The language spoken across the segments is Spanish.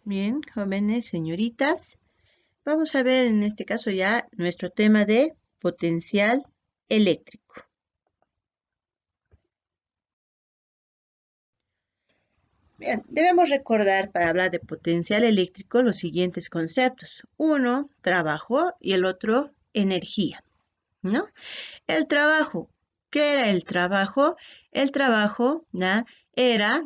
Bien, jóvenes, señoritas, vamos a ver en este caso ya nuestro tema de potencial eléctrico. Bien, debemos recordar para hablar de potencial eléctrico los siguientes conceptos. Uno, trabajo y el otro, energía, ¿no? El trabajo. ¿Qué era el trabajo? El trabajo, ¿no? Era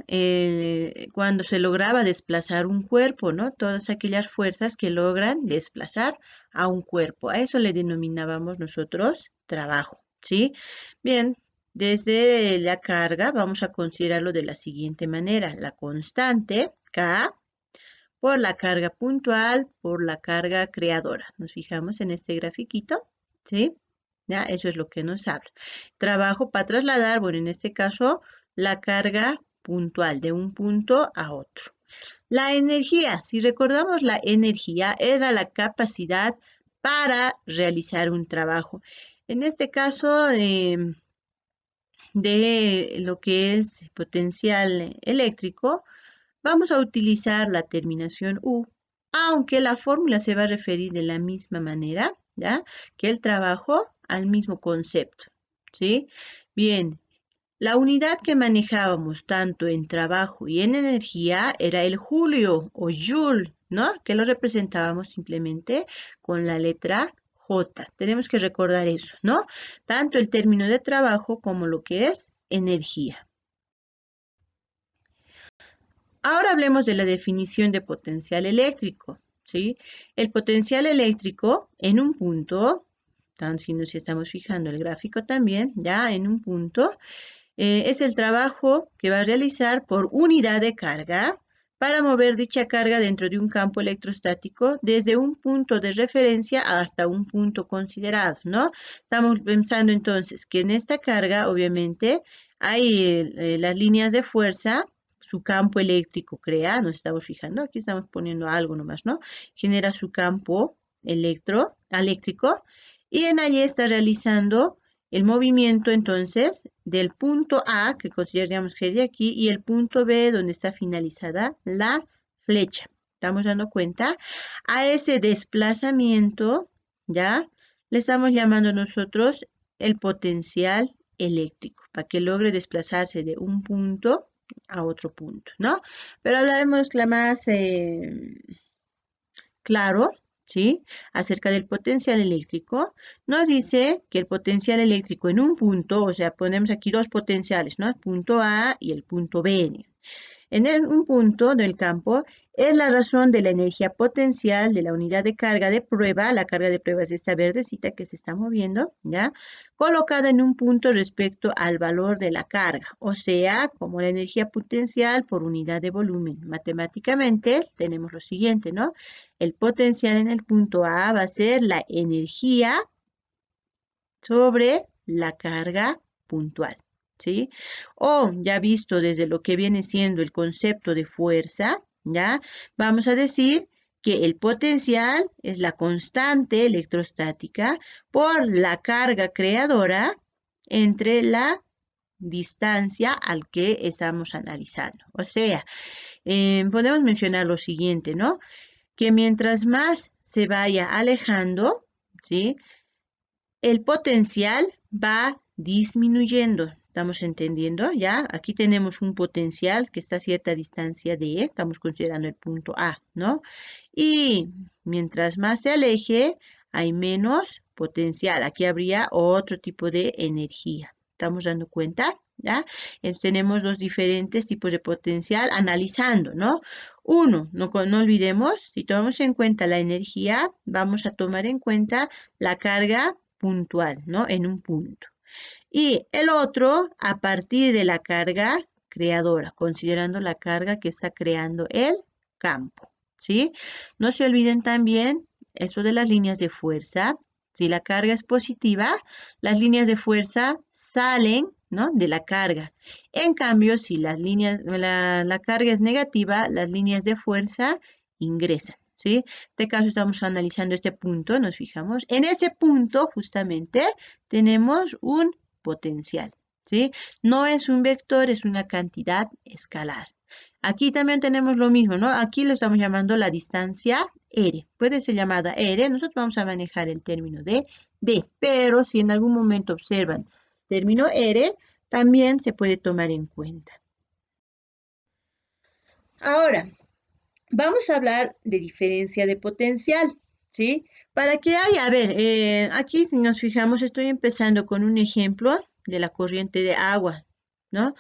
cuando se lograba desplazar un cuerpo, ¿no? Todas aquellas fuerzas que logran desplazar a un cuerpo. A eso le denominábamos nosotros trabajo, ¿sí? Bien, desde la carga vamos a considerarlo de la siguiente manera. La constante, K, por la carga puntual, por la carga creadora. Nos fijamos en este grafiquito, ¿sí? Ya, eso es lo que nos habla. Trabajo para trasladar, bueno, en este caso, la carga puntual de un punto a otro. La energía, si recordamos, la energía era la capacidad para realizar un trabajo. En este caso, de lo que es potencial eléctrico, vamos a utilizar la terminación U, aunque la fórmula se va a referir de la misma manera, ¿ya? Que el trabajo al mismo concepto, ¿sí? Bien, la unidad que manejábamos tanto en trabajo y en energía era el julio o joule, ¿no? Que lo representábamos simplemente con la letra J. Tenemos que recordar eso, ¿no? Tanto el término de trabajo como lo que es energía. Ahora hablemos de la definición de potencial eléctrico, ¿sí? El potencial eléctrico en un punto, tan si nos estamos fijando el gráfico también, ya en un punto, es el trabajo que va a realizar por unidad de carga para mover dicha carga dentro de un campo electrostático desde un punto de referencia hasta un punto considerado, ¿no? Estamos pensando entonces que en esta carga, obviamente, hay las líneas de fuerza, su campo eléctrico crea, nos estamos fijando, aquí estamos poniendo algo nomás, ¿no? Genera su campo eléctrico y en allí está realizando el movimiento entonces del punto A, que consideramos que es de aquí, y el punto B, donde está finalizada la flecha. ¿Estamos dando cuenta? A ese desplazamiento, ¿ya? Le estamos llamando nosotros el potencial eléctrico, para que logre desplazarse de un punto a otro punto, ¿no? Pero hablaremos la más claro, ¿sí? Acerca del potencial eléctrico, nos dice que el potencial eléctrico en un punto, o sea, ponemos aquí dos potenciales, ¿no? El punto A y el punto B. Un punto del campo es la razón de la energía potencial de la unidad de carga de prueba. La carga de prueba es esta verdecita que se está moviendo, ¿ya? Colocada en un punto respecto al valor de la carga, o sea, como la energía potencial por unidad de volumen. Matemáticamente tenemos lo siguiente, ¿no? El potencial en el punto A va a ser la energía sobre la carga puntual, ¿sí? O ya visto desde lo que viene siendo el concepto de fuerza, ¿ya? Vamos a decir que el potencial es la constante electrostática por la carga creadora entre la distancia al que estamos analizando. O sea, podemos mencionar lo siguiente, ¿no? Que mientras más se vaya alejando, ¿sí? El potencial va disminuyendo. ¿Estamos entendiendo? ¿Ya? Aquí tenemos un potencial que está a cierta distancia de, estamos considerando el punto A, ¿no? Y mientras más se aleje, hay menos potencial. Aquí habría otro tipo de energía. ¿Estamos dando cuenta? ¿Ya? Entonces tenemos dos diferentes tipos de potencial analizando, ¿no? Uno, no olvidemos, si tomamos en cuenta la energía, vamos a tomar en cuenta la carga puntual, ¿no? En un punto. Y el otro a partir de la carga creadora, considerando la carga que está creando el campo, ¿sí? No se olviden también eso de las líneas de fuerza. Si la carga es positiva, las líneas de fuerza salen, ¿no? De la carga. En cambio, si la carga es negativa, las líneas de fuerza ingresan. ¿Sí? En este caso estamos analizando este punto, nos fijamos. En ese punto, justamente, tenemos un potencial, ¿sí? No es un vector, es una cantidad escalar. Aquí también tenemos lo mismo, ¿no? Aquí lo estamos llamando la distancia R. Puede ser llamada R. Nosotros vamos a manejar el término de D. Pero si en algún momento observan término R, también se puede tomar en cuenta. Ahora, vamos a hablar de diferencia de potencial, ¿sí? Para que haya, a ver, aquí si nos fijamos, estoy empezando con un ejemplo de la corriente de agua, ¿no?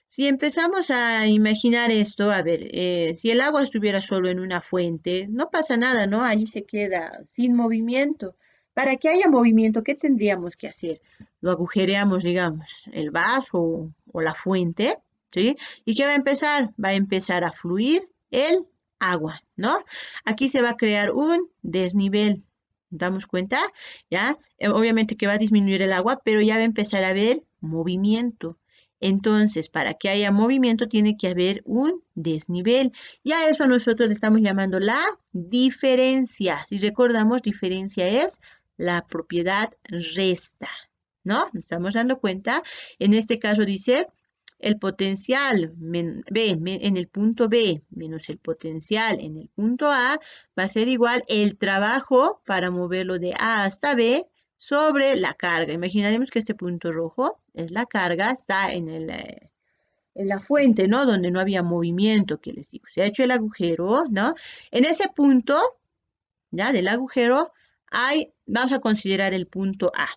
Si empezamos a imaginar esto, a ver, si el agua estuviera solo en una fuente, no pasa nada, ¿no? Allí se queda sin movimiento. Para que haya movimiento, ¿qué tendríamos que hacer? Lo agujereamos, digamos, el vaso o la fuente, ¿sí? ¿Y qué va a empezar? Va a empezar a fluir el agua, ¿no? Aquí se va a crear un desnivel. ¿Damos cuenta? ¿Ya? Obviamente que va a disminuir el agua, pero ya va a empezar a haber movimiento. Entonces, para que haya movimiento tiene que haber un desnivel. Y a eso nosotros le estamos llamando la diferencia. Si recordamos, diferencia es la propiedad resta, ¿no? Nos estamos dando cuenta. En este caso dice el potencial en el punto B menos el potencial en el punto A va a ser igual el trabajo para moverlo de A hasta B sobre la carga. Imaginaremos que este punto rojo es la carga, está en la fuente, ¿no? Donde no había movimiento, que les digo. Se ha hecho el agujero, ¿no? En ese punto, ¿ya? Del agujero, vamos a considerar el punto A,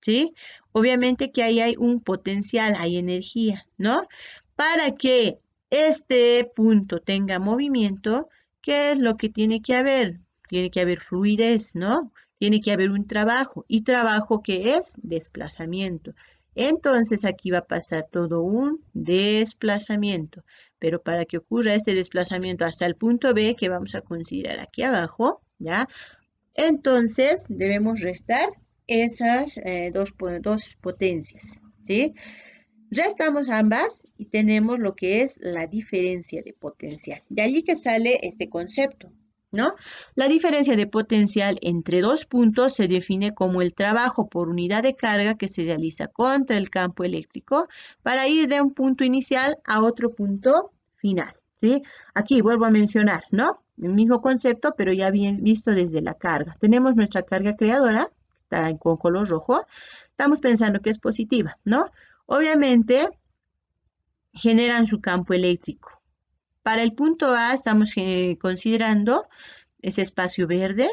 ¿sí? Obviamente que ahí hay un potencial, hay energía, ¿no? Para que este punto tenga movimiento, ¿qué es lo que tiene que haber? Tiene que haber fluidez, ¿no? Tiene que haber un trabajo. ¿Y trabajo qué es? Desplazamiento. Entonces aquí va a pasar todo un desplazamiento. Pero para que ocurra este desplazamiento hasta el punto B, que vamos a considerar aquí abajo, ¿ya? Entonces debemos restar esas dos potencias, ¿sí? Restamos ambas y tenemos lo que es la diferencia de potencial. De allí que sale este concepto, ¿no? La diferencia de potencial entre dos puntos se define como el trabajo por unidad de carga que se realiza contra el campo eléctrico para ir de un punto inicial a otro punto final, ¿sí? Aquí vuelvo a mencionar, ¿no? El mismo concepto, pero ya bien visto desde la carga. Tenemos nuestra carga creadora, está con color rojo. Estamos pensando que es positiva, ¿no? Obviamente, generan su campo eléctrico. Para el punto A estamos considerando ese espacio verde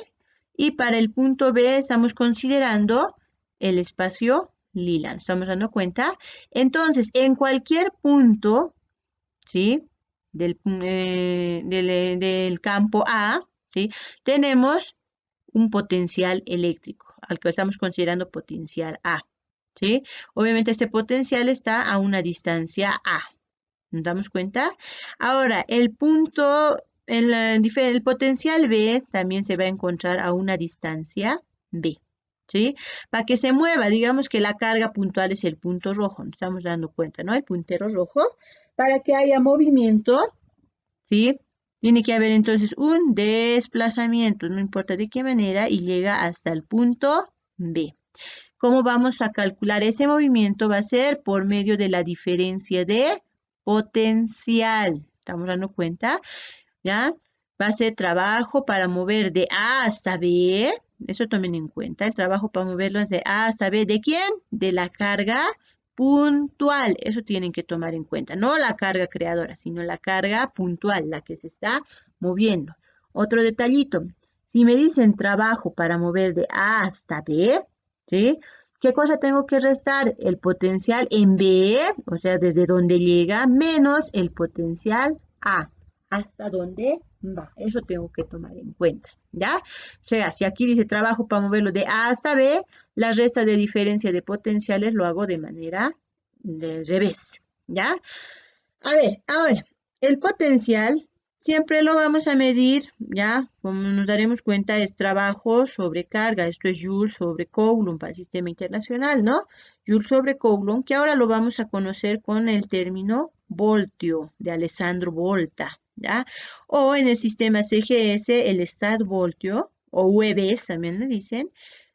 y para el punto B estamos considerando el espacio lila. ¿Nos estamos dando cuenta? Entonces, en cualquier punto, ¿sí? Del campo A, ¿sí? Tenemos un potencial eléctrico, al que estamos considerando potencial A, ¿sí? Obviamente este potencial está a una distancia A. ¿Nos damos cuenta? Ahora, el potencial B también se va a encontrar a una distancia B, ¿sí? Para que se mueva, digamos que la carga puntual es el punto rojo, nos estamos dando cuenta, ¿no? El puntero rojo. Para que haya movimiento, ¿sí? Tiene que haber entonces un desplazamiento, no importa de qué manera, y llega hasta el punto B. ¿Cómo vamos a calcular ese movimiento? Va a ser por medio de la diferencia de potencial. ¿Estamos dando cuenta? ¿Ya? Va a ser trabajo para mover de A hasta B. Eso tomen en cuenta. El trabajo para moverlos de A hasta B. ¿De quién? De la carga puntual. Eso tienen que tomar en cuenta. No la carga creadora, sino la carga puntual, la que se está moviendo. Otro detallito. Si me dicen trabajo para mover de A hasta B, ¿sí? ¿Qué cosa tengo que restar? El potencial en B, o sea, desde donde llega, menos el potencial A. ¿Hasta dónde va? Eso tengo que tomar en cuenta, ¿ya? O sea, si aquí dice trabajo para moverlo de A hasta B, la resta de diferencia de potenciales lo hago de manera del revés, ¿ya? A ver, ahora, el potencial siempre lo vamos a medir, ¿ya? Como nos daremos cuenta, es trabajo sobre carga. Esto es Joule sobre Coulomb para el sistema internacional, ¿no? Joule sobre Coulomb, que ahora lo vamos a conocer con el término voltio de Alessandro Volta, ¿ya? O en el sistema CGS, el stat-voltio, o UEBs también me dicen,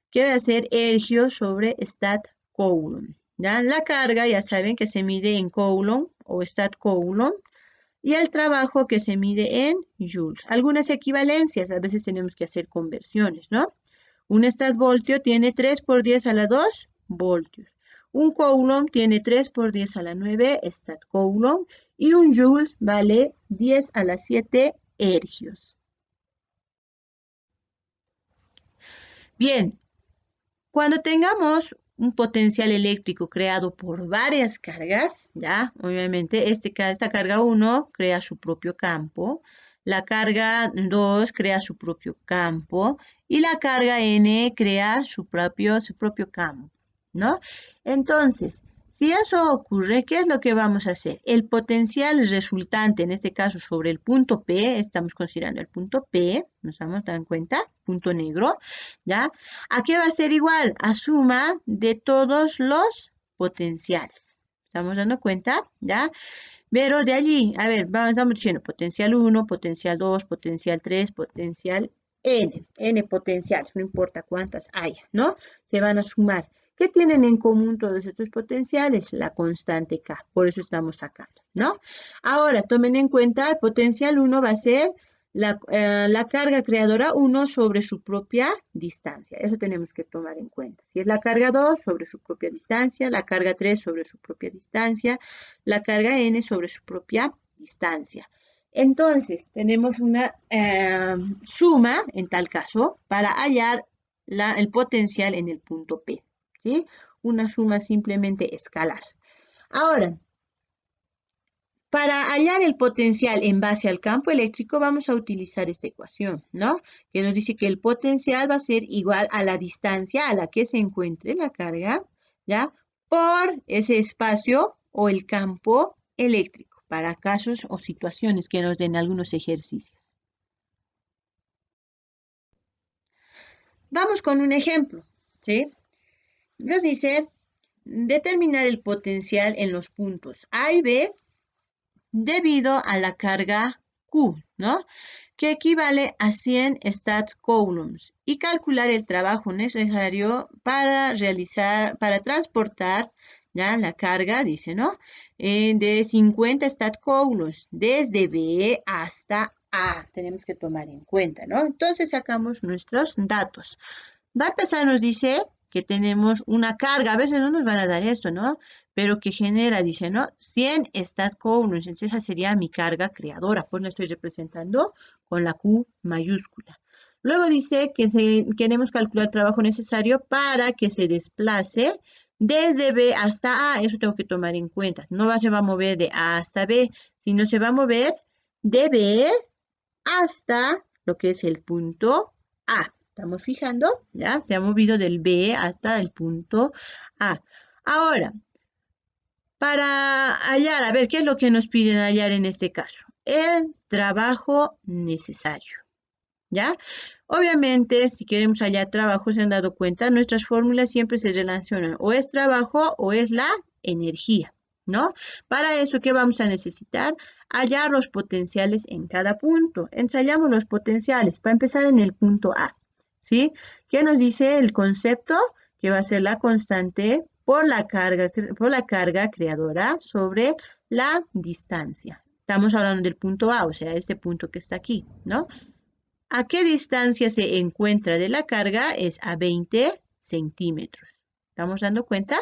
que va a ser ergio sobre stat-coulomb. ¿Ya? La carga ya saben que se mide en Coulomb o stat-coulomb y el trabajo que se mide en joules. Algunas equivalencias, a veces tenemos que hacer conversiones, ¿no? Un statvoltio tiene 3 por 10 a la 2 voltios. Un coulomb tiene 3 por 10 a la 9 statcoulomb y un joule vale 10 a la 7 ergios. Bien, cuando tengamos un potencial eléctrico creado por varias cargas, ya, obviamente esta carga 1 crea su propio campo, la carga 2 crea su propio campo y la carga N crea su propio campo, ¿no? Entonces, si eso ocurre, ¿qué es lo que vamos a hacer? El potencial resultante, en este caso sobre el punto P, estamos considerando el punto P, nos damos cuenta, punto negro, ¿ya? ¿A qué va a ser igual? A suma de todos los potenciales. ¿Estamos dando cuenta? ¿Ya? Pero de allí, a ver, estamos diciendo potencial 1, potencial 2, potencial 3, potencial n potenciales, no importa cuántas haya, ¿no? Se van a sumar. ¿Qué tienen en común todos estos potenciales? La constante K, por eso estamos acá, ¿no? Ahora, tomen en cuenta, el potencial 1 va a ser la carga creadora 1 sobre su propia distancia. Eso tenemos que tomar en cuenta. Si es la carga 2 sobre su propia distancia, la carga 3 sobre su propia distancia, la carga n sobre su propia distancia. Entonces, tenemos una suma, en tal caso, para hallar el potencial en el punto P. ¿Sí? Una suma simplemente escalar. Ahora, para hallar el potencial en base al campo eléctrico, vamos a utilizar esta ecuación, ¿no? Que nos dice que el potencial va a ser igual a la distancia a la que se encuentre la carga, ¿ya? Por ese espacio o el campo eléctrico, para casos o situaciones que nos den algunos ejercicios. Vamos con un ejemplo, ¿sí? Nos dice determinar el potencial en los puntos A y B debido a la carga Q, ¿no? Que equivale a 100 statcoulombs y calcular el trabajo necesario para transportar, ¿ya? La carga, dice, ¿no? De 50 statcoulombs desde B hasta A. Tenemos que tomar en cuenta, ¿no? Entonces sacamos nuestros datos. Va a empezar, nos dice que tenemos una carga, a veces no nos van a dar esto, ¿no? Pero que genera, dice, ¿no? 100 statcoulombs, entonces esa sería mi carga creadora, pues la estoy representando con la Q mayúscula. Luego dice que queremos calcular el trabajo necesario para que se desplace desde B hasta A, eso tengo que tomar en cuenta. No se va a mover de A hasta B, sino se va a mover de B hasta lo que es el punto A. ¿Estamos fijando? ¿Ya? Se ha movido del B hasta el punto A. Ahora, para hallar, a ver, ¿qué es lo que nos piden hallar en este caso? El trabajo necesario. ¿Ya? Obviamente, si queremos hallar trabajo, se han dado cuenta, nuestras fórmulas siempre se relacionan o es trabajo o es la energía, ¿no? Para eso, ¿qué vamos a necesitar? Hallar los potenciales en cada punto. Ensayamos los potenciales. Para empezar en el punto A, ¿sí? ¿Qué nos dice el concepto? Que va a ser la constante por la carga creadora sobre la distancia. Estamos hablando del punto A, o sea, este punto que está aquí, ¿no? ¿A qué distancia se encuentra de la carga? Es a 20 centímetros. ¿Estamos dando cuenta?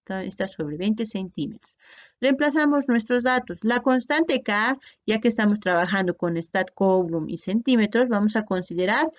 Está sobre 20 centímetros. Reemplazamos nuestros datos. La constante K, ya que estamos trabajando con statcoulomb y centímetros, vamos a considerar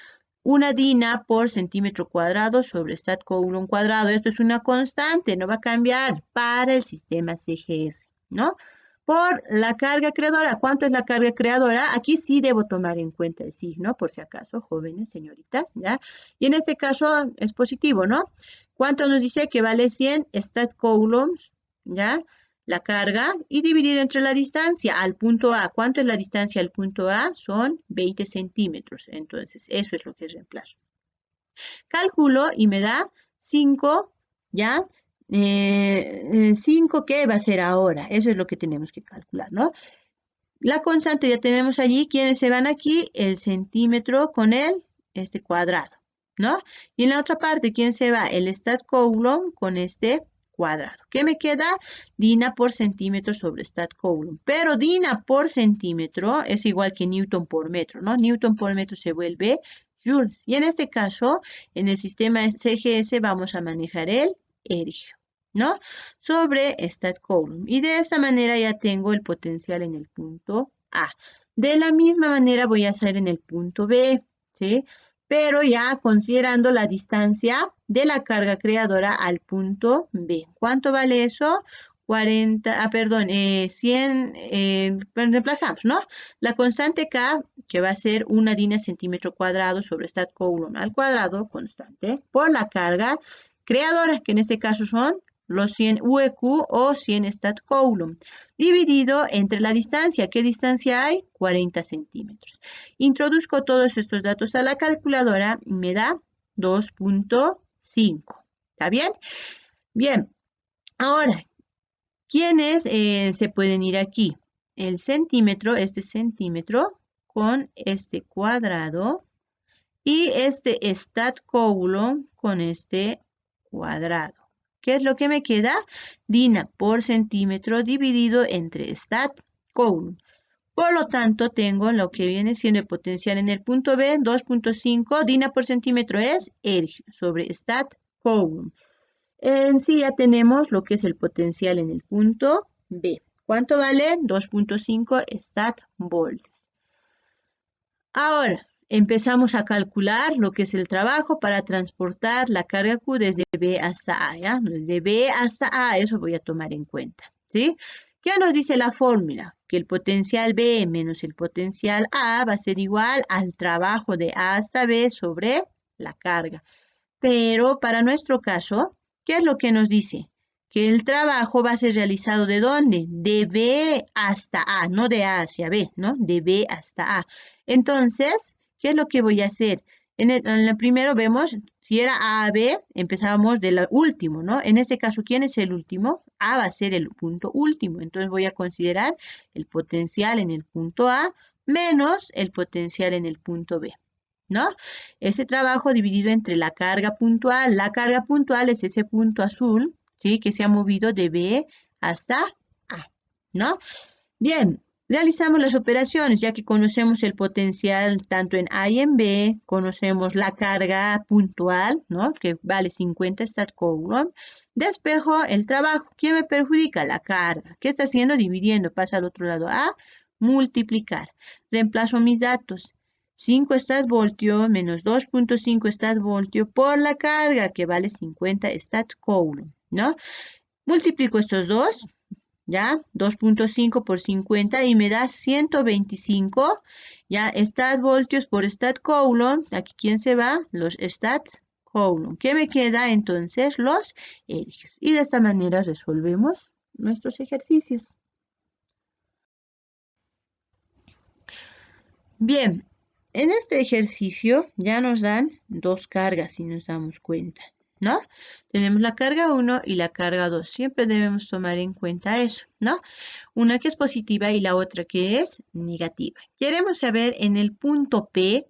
una DINA por centímetro cuadrado sobre statcoulomb cuadrado. Esto es una constante, no va a cambiar para el sistema CGS, ¿no? Por la carga creadora. ¿Cuánto es la carga creadora? Aquí sí debo tomar en cuenta el signo, por si acaso, jóvenes, señoritas, ¿ya? Y en este caso es positivo, ¿no? ¿Cuánto nos dice que vale 100 statcoulombs, ¿ya? La carga y dividido entre la distancia al punto A. ¿Cuánto es la distancia al punto A? Son 20 centímetros. Entonces, eso es lo que reemplazo. Calculo y me da 5, ¿ya? 5, ¿qué va a ser ahora? Eso es lo que tenemos que calcular, ¿no? La constante ya tenemos allí. ¿Quiénes se van aquí? El centímetro con este cuadrado, ¿no? Y en la otra parte, ¿quién se va? El statcoulomb con este cuadrado. ¿Qué me queda? Dina por centímetro sobre stat coulomb. Pero Dina por centímetro es igual que Newton por metro, ¿no? Newton por metro se vuelve joules. Y en este caso, en el sistema CGS vamos a manejar el ergio, ¿no? Sobre stat coulomb. Y de esta manera ya tengo el potencial en el punto A. De la misma manera voy a hacer en el punto B, ¿sí? Pero ya considerando la distancia de la carga creadora al punto B. ¿Cuánto vale eso? 100, reemplazamos, ¿no? La constante K, que va a ser una dina centímetro cuadrado sobre stat coulomb al cuadrado, constante, por la carga creadora, que en este caso son los 100 UEQ o 100 stat coulomb, dividido entre la distancia. ¿Qué distancia hay? 40 centímetros. Introduzco todos estos datos a la calculadora y me da 2.5. ¿Está bien? Bien. Ahora, ¿quiénes se pueden ir aquí? El centímetro, este centímetro, con este cuadrado y este stat coulomb con este cuadrado. ¿Qué es lo que me queda? Dina por centímetro dividido entre stat coulomb. Por lo tanto, tengo lo que viene siendo el potencial en el punto B, 2.5. Dina por centímetro es ergio sobre stat coulomb. En sí ya tenemos lo que es el potencial en el punto B. ¿Cuánto vale? 2.5 stat voltios. Ahora, empezamos a calcular lo que es el trabajo para transportar la carga Q desde B hasta A, ¿ya? Desde B hasta A, eso voy a tomar en cuenta, ¿sí? ¿Qué nos dice la fórmula? Que el potencial B menos el potencial A va a ser igual al trabajo de A hasta B sobre la carga. Pero para nuestro caso, ¿qué es lo que nos dice? Que el trabajo va a ser realizado ¿de dónde? De B hasta A, no de A hacia B, ¿no? De B hasta A. Entonces, ¿qué es lo que voy a hacer? En el primero vemos, si era A a B, empezábamos del último, ¿no? En este caso, ¿quién es el último? A va a ser el punto último. Entonces voy a considerar el potencial en el punto A menos el potencial en el punto B, ¿no? Ese trabajo dividido entre la carga puntual. La carga puntual es ese punto azul, ¿sí? Que se ha movido de B hasta A, ¿no? Bien, realizamos las operaciones, ya que conocemos el potencial tanto en A y en B, conocemos la carga puntual, ¿no? Que vale 50 stat coulomb. Despejo el trabajo. ¿Quién me perjudica? La carga. ¿Qué está haciendo? Dividiendo. Pasa al otro lado a multiplicar. Reemplazo mis datos. 5 stat voltio menos 2.5 stat voltio por la carga, que vale 50 stat coulomb, ¿no? Multiplico estos dos, ¿ya? 2.5 por 50 y me da 125, ¿ya? Stat voltios por stat coulomb. Aquí, ¿quién se va? Los stats coulomb. ¿Qué me queda entonces? Los ergios. Y de esta manera resolvemos nuestros ejercicios. Bien, en este ejercicio ya nos dan dos cargas, si nos damos cuenta, ¿no? Tenemos la carga 1 y la carga 2. Siempre debemos tomar en cuenta eso, ¿no? Una que es positiva y la otra que es negativa. Queremos saber en el punto P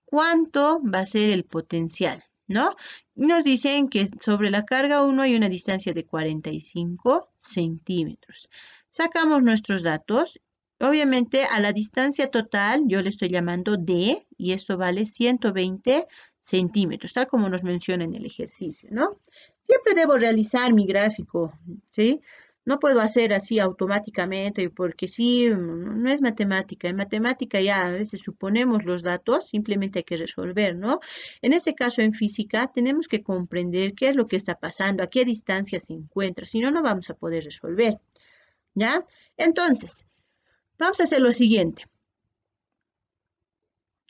cuánto va a ser el potencial, ¿no? Nos dicen que sobre la carga 1 hay una distancia de 45 centímetros. Sacamos nuestros datos. Obviamente a la distancia total yo le estoy llamando D y esto vale 120 centímetros, tal como nos menciona en el ejercicio, ¿no? Siempre debo realizar mi gráfico, ¿sí? No puedo hacer así automáticamente porque sí, no es matemática. En matemática ya a veces suponemos los datos, simplemente hay que resolver, ¿no? En este caso en física tenemos que comprender qué es lo que está pasando, a qué distancia se encuentra, si no, no vamos a poder resolver, ¿ya? Entonces, vamos a hacer lo siguiente.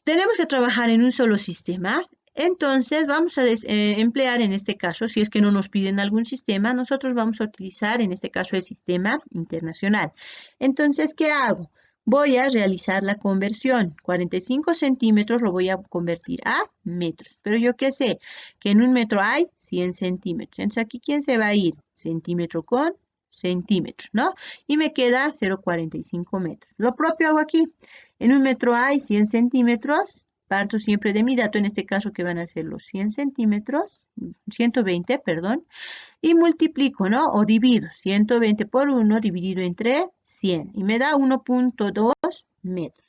Tenemos que trabajar en un solo sistema. Entonces vamos a emplear en este caso, si es que no nos piden algún sistema, nosotros vamos a utilizar en este caso el sistema internacional. Entonces, ¿qué hago? Voy a realizar la conversión. 45 centímetros lo voy a convertir a metros. Pero yo qué sé, que en un metro hay 100 centímetros. Entonces, aquí, ¿quién se va a ir? Centímetro con centímetros, ¿no? Y me queda 0,45 metros. Lo propio hago aquí. En un metro hay 100 centímetros, Parto siempre de mi dato, en este caso que van a ser los 100 centímetros, 120, perdón, y multiplico, ¿no? O divido 120 por 1 dividido entre 100 y me da 1.2 metros.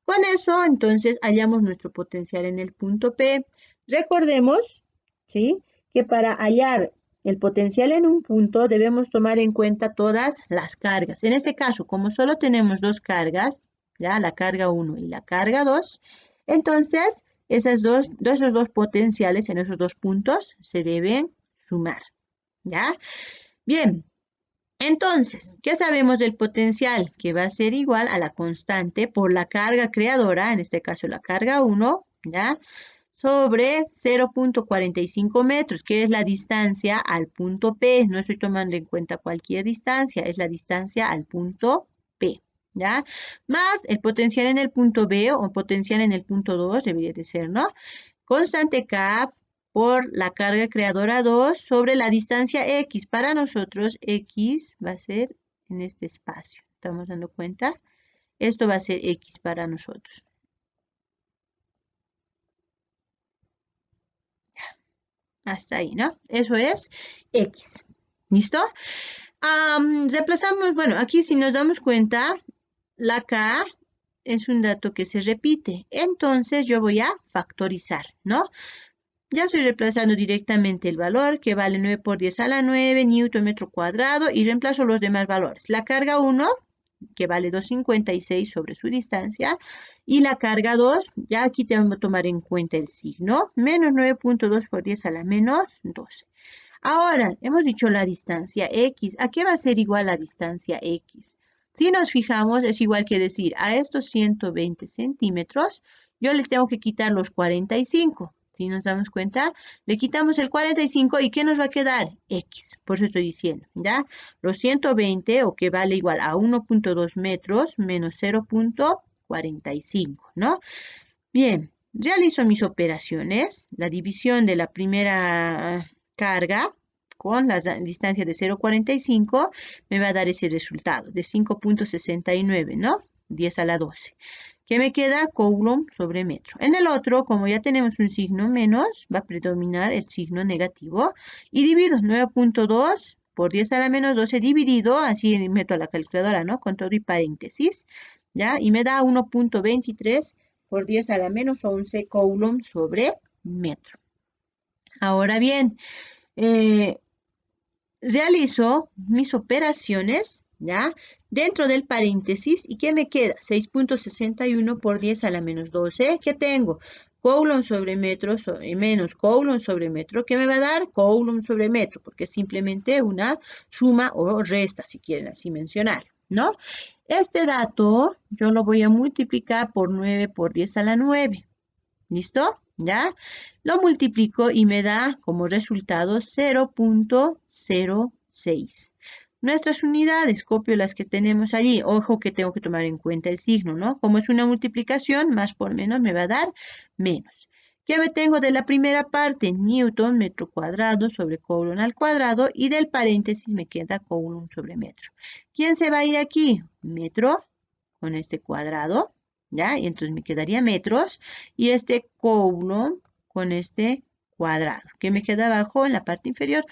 Con eso, entonces, hallamos nuestro potencial en el punto P. Recordemos, ¿sí? Que para hallar el potencial en un punto debemos tomar en cuenta todas las cargas. En este caso, como solo tenemos dos cargas, ¿ya? La carga 1 y la carga 2, entonces esos dos potenciales en esos dos puntos se deben sumar, ¿ya? Bien, entonces, ¿qué sabemos del potencial? Que va a ser igual a la constante por la carga creadora, en este caso la carga 1, ¿ya? Sobre 0.45 metros, que es la distancia al punto P. No estoy tomando en cuenta cualquier distancia, es la distancia al punto P, ¿ya? Más el potencial en el punto B o potencial en el punto 2, debería de ser, ¿no? Constante K por la carga creadora 2 sobre la distancia X. Para nosotros, X va a ser en este espacio. ¿Estamos dando cuenta? Esto va a ser X para nosotros. Hasta ahí, ¿no? Eso es X. ¿Listo? Reemplazamos, bueno, aquí si nos damos cuenta, la K es un dato que se repite. Entonces yo voy a factorizar, ¿no? Ya estoy reemplazando directamente el valor que vale 9 por 10 a la 9 newton metro cuadrado y reemplazo los demás valores. La carga 1, que vale 2,56 sobre su distancia, y la carga 2, ya aquí tengo que tomar en cuenta el signo, menos 9.2 por 10 a la menos 12. Ahora, hemos dicho la distancia X. ¿A qué va a ser igual la distancia X? Si nos fijamos, es igual que decir, a estos 120 centímetros, yo les tengo que quitar los 45. Si nos damos cuenta, le quitamos el 45 y ¿qué nos va a quedar? X. Por eso estoy diciendo, ¿ya? Los 120, o que vale igual a 1.2 metros, menos 0.45, ¿no? Bien, realizo mis operaciones. La división de la primera carga con la distancia de 0,45 me va a dar ese resultado de 5.69, ¿no? 10 a la 12. ¿Qué me queda? Coulomb sobre metro. En el otro, como ya tenemos un signo menos, va a predominar el signo negativo. Y divido 9.2 por 10 a la menos 12 dividido, así meto a la calculadora, ¿no? Con todo y paréntesis, ¿ya? Y me da 1.23 por 10 a la menos 11 coulomb sobre metro. Ahora bien, realizo mis operaciones, ¿ya? Dentro del paréntesis, ¿y qué me queda? 6.61 por 10 a la menos 12. ¿Qué tengo? Coulomb sobre metro menos coulomb sobre metro. ¿Qué me va a dar? Coulomb sobre metro, porque es simplemente una suma o resta, si quieren así mencionar, ¿no? Este dato yo lo voy a multiplicar por 9 por 10 a la 9. ¿Listo? ¿Ya? Lo multiplico y me da como resultado 0.06. Nuestras unidades, copio las que tenemos allí. Ojo que tengo que tomar en cuenta el signo, ¿no? Como es una multiplicación, más por menos me va a dar menos. ¿Qué me tengo de la primera parte? Newton, metro cuadrado sobre coulomb al cuadrado. Y del paréntesis me queda coulomb sobre metro. ¿Quién se va a ir aquí? Metro con este cuadrado. ¿Ya? Y entonces me quedaría metros y este coulomb con este cuadrado. ¿Qué me queda abajo? En la parte inferior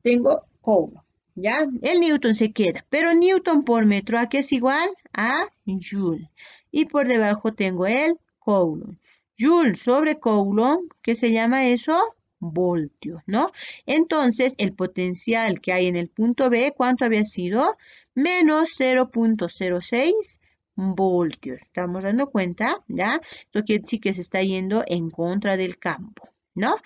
tengo coulomb, ¿ya? El newton se queda, pero newton por metro, ¿a qué es igual? A joule. Y por debajo tengo el coulomb. Joule sobre coulomb, ¿qué se llama eso? Voltios, ¿no? Entonces, el potencial que hay en el punto B, ¿cuánto había sido? Menos 0.06 voltios. ¿Estamos dando cuenta? ¿Ya? Esto quiere decir que se está yendo en contra del campo, ¿no?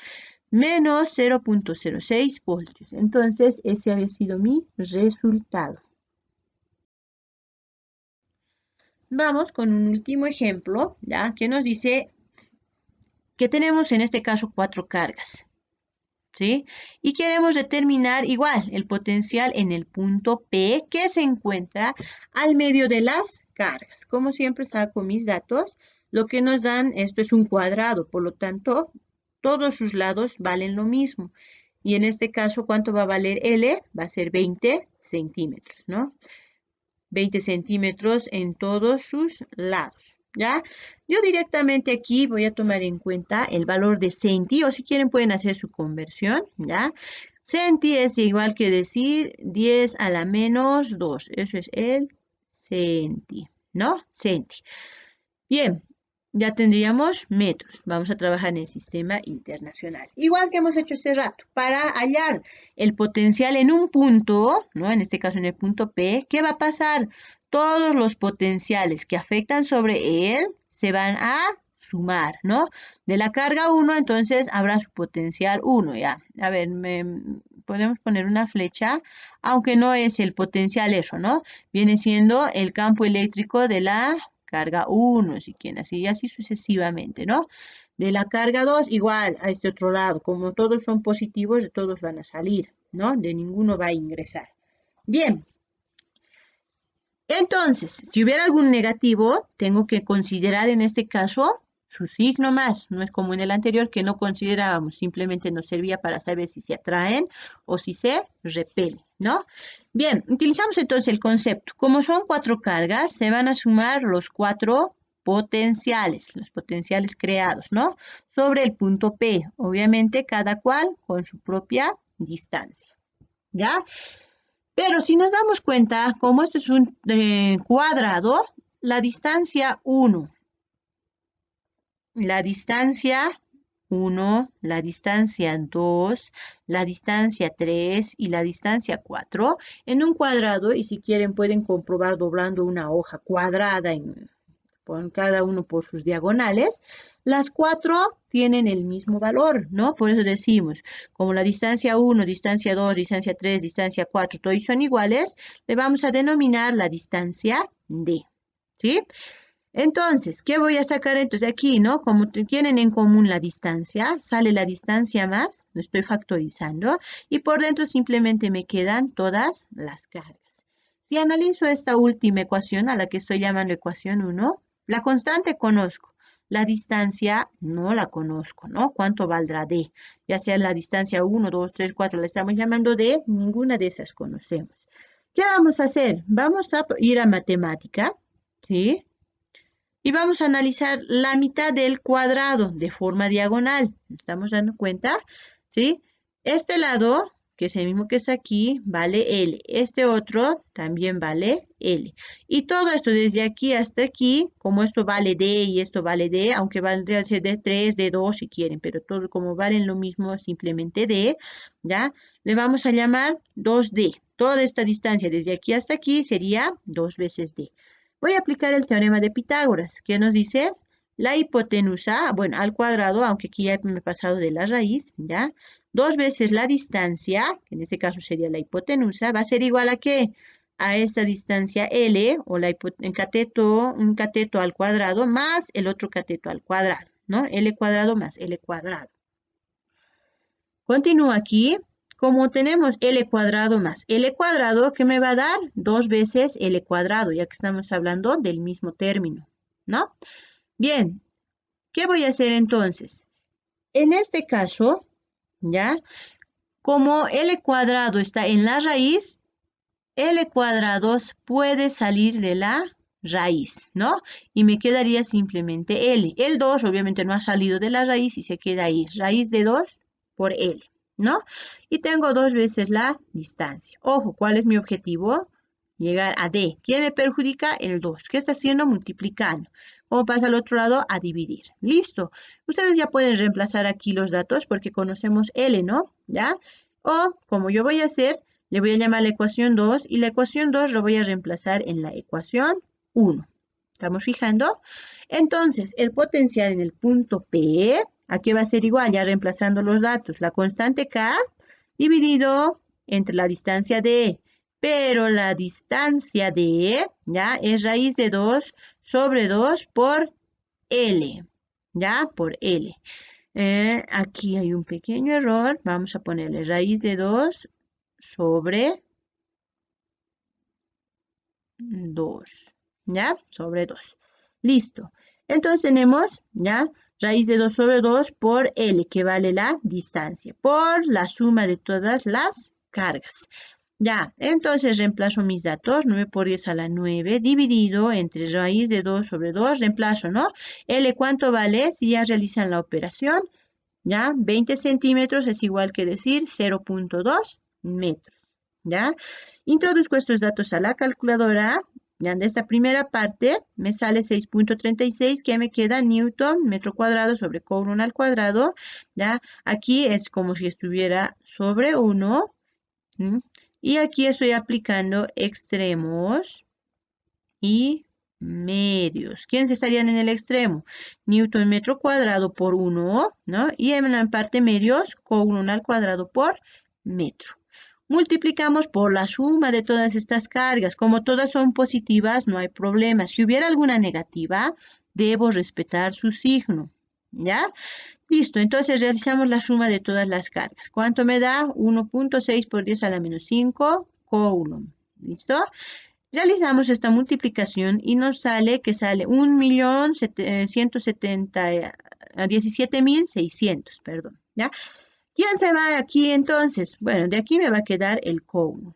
Menos 0.06 voltios. Entonces, ese había sido mi resultado. Vamos con un último ejemplo, ¿ya? Que nos dice que tenemos en este caso 4 cargas, ¿sí? Y queremos determinar igual el potencial en el punto P que se encuentra al medio de las cargas. Como siempre saco mis datos, lo que nos dan, esto es un cuadrado, por lo tanto, todos sus lados valen lo mismo. Y en este caso, ¿cuánto va a valer L? Va a ser 20 centímetros, ¿no? 20 centímetros en todos sus lados. ¿ya? Yo directamente aquí voy a tomar en cuenta el valor de centi, o si quieren pueden hacer su conversión, ¿ya? Centi es igual que decir 10 a la menos 2, eso es el centi, ¿no? Centi. Bien, ya tendríamos metros. Vamos a trabajar en el sistema internacional. Igual que hemos hecho hace rato, para hallar el potencial en un punto, ¿no? En este caso en el punto P, ¿qué va a pasar? Todos los potenciales que afectan sobre él se van a sumar, ¿no? De la carga 1, entonces habrá su potencial 1, ya. A ver, podemos poner una flecha, aunque no es el potencial eso, ¿no? Viene siendo el campo eléctrico de la carga 1, si quieren, así y así sucesivamente, ¿no? De la carga 2, igual a este otro lado, como todos son positivos, de todos van a salir, ¿no? De ninguno va a ingresar. Bien, entonces, si hubiera algún negativo, tengo que considerar en este caso su signo más. No es como en el anterior que no considerábamos, simplemente nos servía para saber si se atraen o si se repelen, ¿no? Bien, utilizamos entonces el concepto. Como son 4 cargas, se van a sumar los 4 potenciales, los potenciales creados, ¿no? Sobre el punto P, obviamente cada cual con su propia distancia, ¿ya? Pero si nos damos cuenta, como esto es un cuadrado, la distancia 1, la distancia 1, la distancia 2, la distancia 3 y la distancia 4 en un cuadrado, y si quieren pueden comprobar doblando una hoja cuadrada por cada uno por sus diagonales, las 4 tienen el mismo valor, ¿no? Por eso decimos, como la distancia 1, distancia 2, distancia 3, distancia 4, todos son iguales, le vamos a denominar la distancia D, ¿sí? Entonces, ¿qué voy a sacar entonces aquí, no? Como tienen en común la distancia, sale la distancia más, lo estoy factorizando, y por dentro simplemente me quedan todas las cargas. Si analizo esta última ecuación, a la que estoy llamando ecuación 1, la constante conozco, la distancia no la conozco, ¿no? ¿Cuánto valdrá D? Ya sea la distancia 1, 2, 3, 4, la estamos llamando D, ninguna de esas conocemos. ¿Qué vamos a hacer? Vamos a ir a matemática, ¿sí? Y vamos a analizar la mitad del cuadrado de forma diagonal. ¿Estamos dando cuenta? ¿Sí? Este lado, que es el mismo que está aquí, vale L. Este otro también vale L. Y todo esto desde aquí hasta aquí, como esto vale D y esto vale D, aunque valdría ser D3, D2 si quieren, pero todo como valen lo mismo, simplemente D, ¿ya? Le vamos a llamar 2D. Toda esta distancia desde aquí hasta aquí sería 2 veces D. Voy a aplicar el teorema de Pitágoras, que nos dice la hipotenusa, bueno, al cuadrado, aunque aquí ya me he pasado de la raíz, ¿ya? 2 veces la distancia, que en este caso sería la hipotenusa, va a ser igual a ¿qué? A esta distancia L, o un cateto al cuadrado, más el otro cateto al cuadrado, ¿no? L cuadrado más L cuadrado. Continúo aquí. Como tenemos L cuadrado más L cuadrado, ¿qué me va a dar? 2 veces L cuadrado, ya que estamos hablando del mismo término, ¿no? Bien, ¿qué voy a hacer entonces? En este caso, ¿ya? Como L cuadrado está en la raíz, L cuadrado puede salir de la raíz, ¿no? Y me quedaría simplemente L. El 2 obviamente no ha salido de la raíz y se queda ahí. Raíz de 2 por L, ¿no? Y tengo 2 veces la distancia. Ojo, ¿cuál es mi objetivo? Llegar a D. ¿Quién me perjudica? El 2. ¿Qué está haciendo? Multiplicando. ¿Cómo pasa al otro lado? A dividir. Listo. Ustedes ya pueden reemplazar aquí los datos porque conocemos L, ¿no? ¿Ya? O, como yo voy a hacer, le voy a llamar la ecuación 2 y la ecuación 2 lo voy a reemplazar en la ecuación 1. ¿Estamos fijando? Entonces, el potencial en el punto P, aquí va a ser igual, ya reemplazando los datos, la constante K dividido entre la distancia D. Pero la distancia D, ¿ya? Es raíz de 2 sobre 2 por L, ¿ya? Por L. Aquí hay un pequeño error. Vamos a ponerle raíz de 2 sobre 2, ¿ya? Sobre 2. Listo. Entonces tenemos, ¿ya? Raíz de 2 sobre 2 por L, que vale la distancia, por la suma de todas las cargas. Ya, entonces reemplazo mis datos, 9 por 10 a la 9, dividido entre raíz de 2 sobre 2, reemplazo, ¿no? L, ¿cuánto vale? Si ya realizan la operación, ¿ya? 20 centímetros es igual que decir 0,2 metros, ¿ya? Introduzco estos datos a la calculadora, ya de esta primera parte me sale 6,36, que me queda Newton, metro cuadrado sobre Coulomb al cuadrado, ¿ya? Aquí es como si estuviera sobre 1, ¿m? Y aquí estoy aplicando extremos y medios. ¿Quiénes estarían en el extremo? Newton metro cuadrado por 1, ¿no? Y en la parte medios, Coulomb al cuadrado por metro. Multiplicamos por la suma de todas estas cargas. Como todas son positivas, no hay problema. Si hubiera alguna negativa, debo respetar su signo, ¿ya? Listo, entonces realizamos la suma de todas las cargas. ¿Cuánto me da? 1,6 por 10 a la menos 5 Coulomb. ¿Listo? Realizamos esta multiplicación y nos sale que sale 1.117.600, perdón, ¿ya? ¿Quién se va aquí entonces? Bueno, de aquí me va a quedar el Coulomb.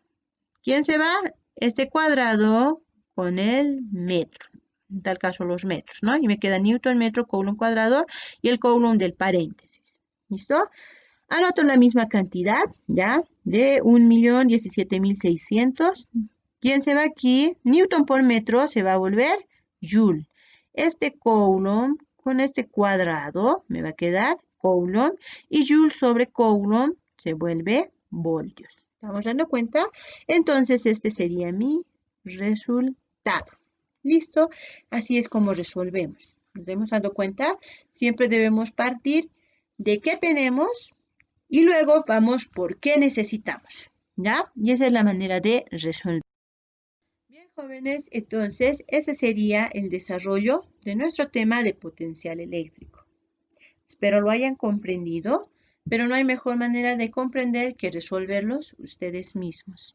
¿Quién se va? Este cuadrado con el metro. En tal caso los metros, ¿no? Y me queda Newton metro, Coulomb cuadrado y el Coulomb del paréntesis. ¿Listo? Anoto la misma cantidad, ¿ya? De 1.017.600. ¿Quién se va aquí? Newton por metro se va a volver Joule. Este Coulomb con este cuadrado me va a quedar Coulomb y Joule sobre Coulomb se vuelve voltios. ¿Estamos dando cuenta? Entonces este sería mi resultado. ¿Listo? Así es como resolvemos. ¿Nos hemos dado cuenta? Siempre debemos partir de qué tenemos y luego vamos por qué necesitamos, ¿ya? Y esa es la manera de resolver. Bien, jóvenes, entonces ese sería el desarrollo de nuestro tema de potencial eléctrico. Espero lo hayan comprendido, pero no hay mejor manera de comprender que resolverlos ustedes mismos.